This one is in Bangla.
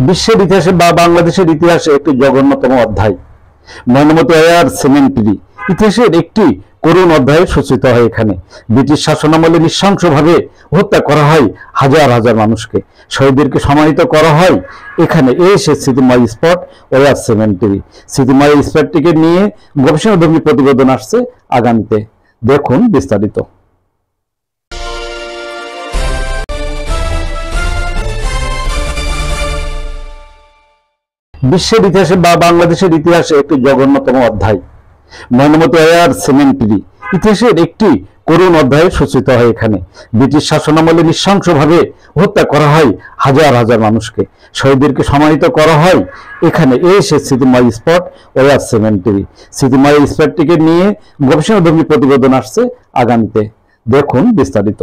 বিশ্বের ইতিহাসে বা বাংলাদেশের ইতিহাসে একটি জঘন্যতম অধ্যায়। ময়নামতি এয়ার সেমেন্টারি ইতিহাসের একটি করুণ অধ্যায়ে সূচিত হয়। এখানে ব্রিটিশ শাসনামলে নৃশংসভাবে হত্যা করা হয় হাজার হাজার মানুষকে, শহীদদেরকে সম্মানিত করা হয় এখানে। সে স্মৃতিময় স্পট এয়ার সেমেন্টারি। স্মৃতিময় স্পটটিকে নিয়ে গবেষণাধর্মী প্রতিবেদন আসছে আগামীতে, দেখুন বিস্তারিত। বিশ্বের ইতিহাসে বা বাংলাদেশের ইতিহাসে একটি জঘন্যতম অধ্যায়। ময়নামতি এয়ার সেমেন্টারি ইতিহাসের একটি করুণ অধ্যায়ে সূচিত হয়। এখানে ব্রিটিশ শাসনামলে নৃশংসভাবে হত্যা করা হয় হাজার হাজার মানুষকে, শহীদদেরকে সম্মানিত করা হয় এখানে। সে স্মৃতিময় স্পট এয়ার সেমেন্টারি। স্মৃতিময় স্পটটিকে নিয়ে গবেষণাধর্মী প্রতিবেদন আসছে আগামীতে, দেখুন বিস্তারিত।